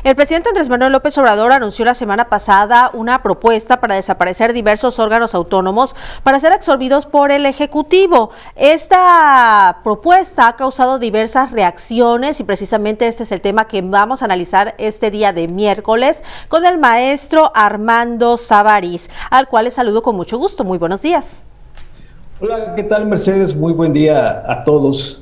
El presidente Andrés Manuel López Obrador anunció la semana pasada una propuesta para desaparecer diversos órganos autónomos para ser absorbidos por el Ejecutivo. Esta propuesta ha causado diversas reacciones y precisamente este es el tema que vamos a analizar este día de miércoles con el maestro Armando Sabarís, al cual les saludo con mucho gusto. Muy buenos días. Hola, ¿qué tal, Mercedes? Muy buen día a todos.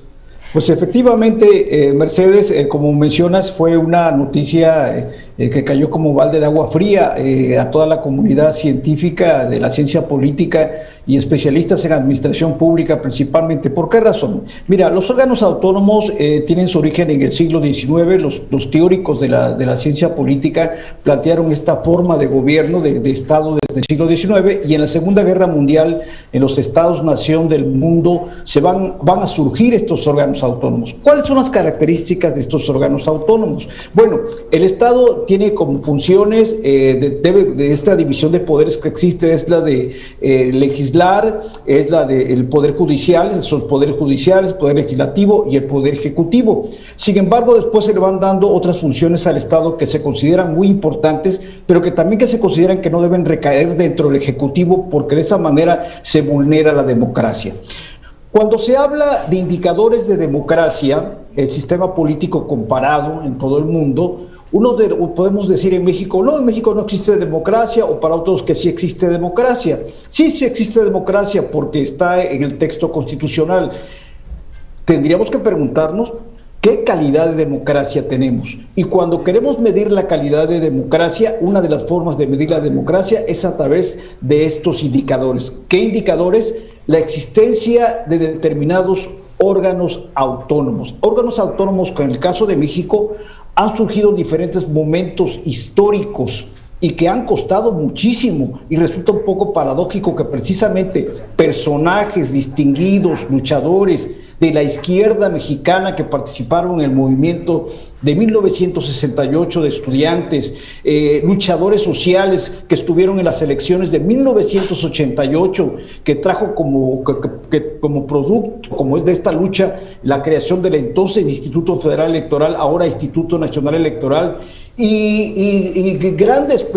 Pues efectivamente, Mercedes, como mencionas, fue una noticia que cayó como balde de agua fría a toda la comunidad científica de la ciencia política y especialistas en administración pública principalmente. ¿Por qué razón? Mira, los órganos autónomos tienen su origen en el siglo XIX. Los teóricos de la ciencia política plantearon esta forma de gobierno, de Estado desde el siglo XIX, y en la Segunda Guerra Mundial, en los Estados-nación del mundo, van a surgir estos órganos autónomos. ¿Cuáles son las características de estos órganos autónomos? Bueno, el Estado tiene como funciones de esta división de poderes que existe, es la de legislar, es la del Poder Judicial, son poderes judiciales, Poder Legislativo y el Poder Ejecutivo. Sin embargo, después se le van dando otras funciones al Estado que se consideran muy importantes, pero que también se consideran que no deben recaer dentro del Ejecutivo, porque de esa manera se vulnera la democracia. Cuando se habla de indicadores de democracia, el sistema político comparado en todo el mundo, podemos decir en México no existe democracia, o para otros que sí existe democracia. Sí existe democracia porque está en el texto constitucional. Tendríamos que preguntarnos qué calidad de democracia tenemos. Y cuando queremos medir la calidad de democracia, una de las formas de medir la democracia es a través de estos indicadores. ¿Qué indicadores? La existencia de determinados órganos autónomos. Órganos autónomos que en el caso de México han surgido en diferentes momentos históricos y que han costado muchísimo, y resulta un poco paradójico que precisamente personajes distinguidos, luchadores de la izquierda mexicana que participaron en el movimiento de 1968 de estudiantes, luchadores sociales que estuvieron en las elecciones de 1988, que trajo como producto, como es de esta lucha, la creación del entonces Instituto Federal Electoral, ahora Instituto Nacional Electoral, y grandes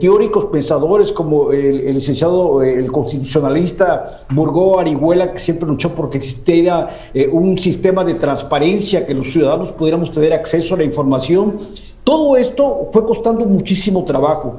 teóricos pensadores como el licenciado, el constitucionalista Burgó Arihuela, que siempre luchó porque existiera un sistema de transparencia, que los ciudadanos pudiéramos tener acceso a la información. Todo esto fue costando muchísimo trabajo.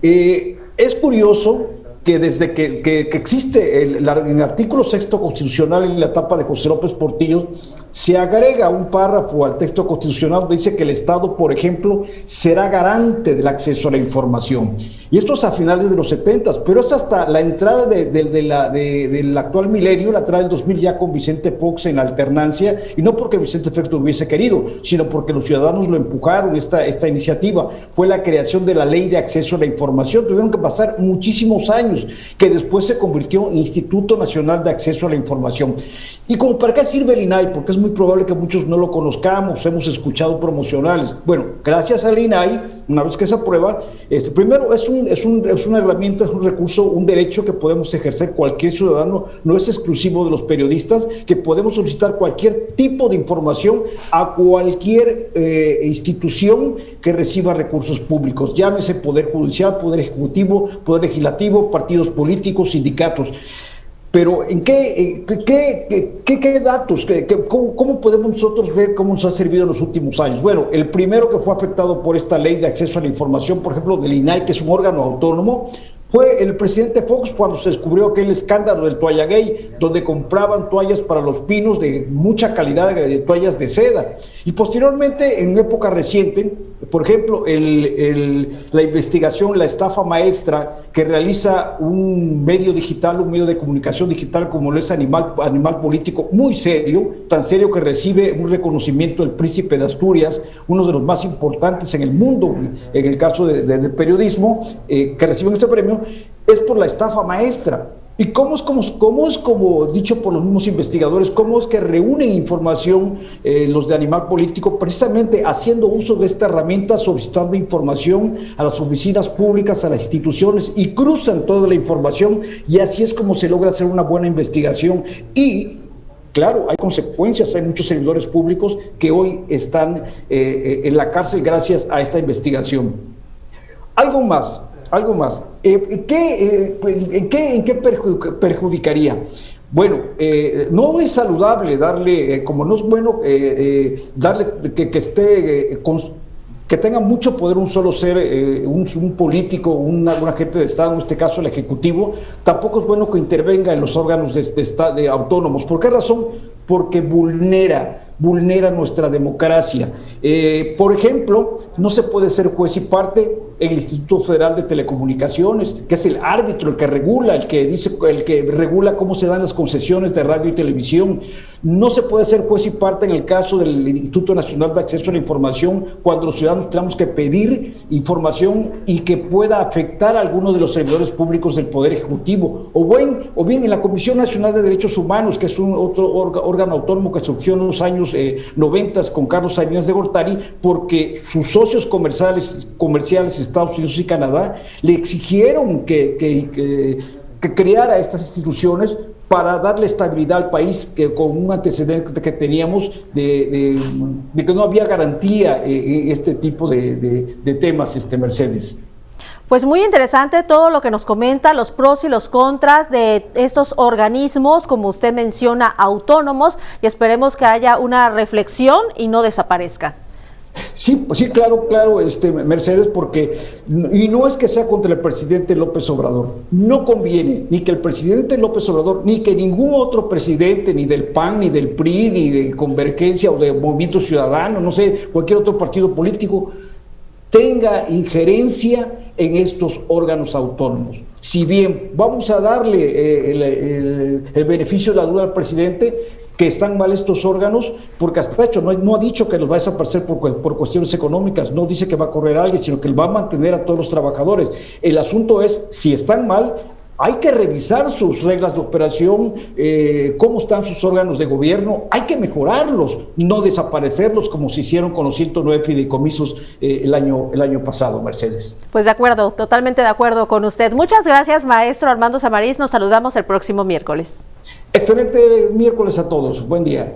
Es curioso que desde que existe el artículo 6º constitucional en la etapa de José López Portillo, se agrega un párrafo al texto constitucional donde dice que el Estado, por ejemplo, será garante del acceso a la información. Y esto es a finales de los 70, pero es hasta la entrada del actual milenio, la entrada del 2000 ya con Vicente Fox en la alternancia, y no porque Vicente Fox lo hubiese querido, sino porque los ciudadanos lo empujaron, esta iniciativa. Fue la creación de la Ley de Acceso a la Información. Tuvieron que pasar muchísimos años, que después se convirtió en Instituto Nacional de Acceso a la Información. ¿Y como para qué sirve el INAI? Porque es muy probable que muchos no lo conozcamos, hemos escuchado promocionales. Bueno, gracias al INAI, una vez que se aprueba, primero es una herramienta, es un recurso, un derecho que podemos ejercer cualquier ciudadano, no es exclusivo de los periodistas, que podemos solicitar cualquier tipo de información a cualquier institución que reciba recursos públicos, llámese Poder Judicial, Poder Ejecutivo, Poder Legislativo, partidos políticos, sindicatos. Pero ¿en qué datos? ¿Cómo podemos nosotros ver cómo nos ha servido en los últimos años? Bueno, el primero que fue afectado por esta ley de acceso a la información, por ejemplo, del INAI, que es un órgano autónomo, fue el presidente Fox cuando se descubrió aquel escándalo del Toalla Gay, donde compraban toallas para los pinos de mucha calidad, de toallas de seda. Y posteriormente, en época reciente, por ejemplo, la investigación, la estafa maestra que realiza un medio digital, un medio de comunicación digital como lo es Animal Político, muy serio, tan serio que recibe un reconocimiento del Príncipe de Asturias, uno de los más importantes en el mundo, en el caso del periodismo, que reciben este premio, es por la estafa maestra. ¿Y cómo es como dicho por los mismos investigadores, cómo es que reúnen información los de Animal Político, precisamente haciendo uso de esta herramienta, solicitando información a las oficinas públicas, a las instituciones, y cruzan toda la información, y así es como se logra hacer una buena investigación y Claro, hay consecuencias, hay muchos servidores públicos que hoy están en la cárcel gracias a esta investigación. Algo más. ¿En qué perjudicaría? Bueno, no es saludable darle, como no es bueno darle que tenga mucho poder un solo ser, un político, un agente de Estado, en este caso el Ejecutivo. Tampoco es bueno que intervenga en los órganos de autónomos. ¿Por qué razón? Porque vulnera nuestra democracia. Por ejemplo, no se puede ser juez y parte en el Instituto Federal de Telecomunicaciones, que es el árbitro, el que regula cómo se dan las concesiones de radio y televisión. No se puede ser juez y parte en el caso del Instituto Nacional de Acceso a la Información, cuando los ciudadanos tenemos que pedir información y que pueda afectar a algunos de los servidores públicos del Poder Ejecutivo, o bien en la Comisión Nacional de Derechos Humanos, que es un otro órgano autónomo que surgió en los años 90 con Carlos Salinas de Gortari, porque sus socios comerciales Estados Unidos y Canadá le exigieron que creara estas instituciones para darle estabilidad al país, con un antecedente que teníamos de que no había garantía en este tipo de temas, Mercedes. Pues muy interesante todo lo que nos comenta, los pros y los contras de estos organismos, como usted menciona, autónomos, y esperemos que haya una reflexión y no desaparezca. Sí, claro, Mercedes, porque, y no es que sea contra el presidente López Obrador, no conviene ni que el presidente López Obrador, ni que ningún otro presidente, ni del PAN, ni del PRI, ni de Convergencia o de Movimiento Ciudadano, no sé, cualquier otro partido político, tenga injerencia en estos órganos autónomos. Si bien vamos a darle el beneficio de la duda al presidente, que están mal estos órganos, porque hasta hecho no ha dicho que los va a desaparecer por cuestiones económicas, no dice que va a correr a alguien, sino que va a mantener a todos los trabajadores. El asunto es, si están mal, hay que revisar sus reglas de operación, cómo están sus órganos de gobierno, hay que mejorarlos, no desaparecerlos como se hicieron con los 109 fideicomisos el año pasado, Mercedes. Pues de acuerdo, totalmente de acuerdo con usted. Muchas gracias, maestro Armando Samarín, nos saludamos el próximo miércoles. Excelente miércoles a todos, buen día.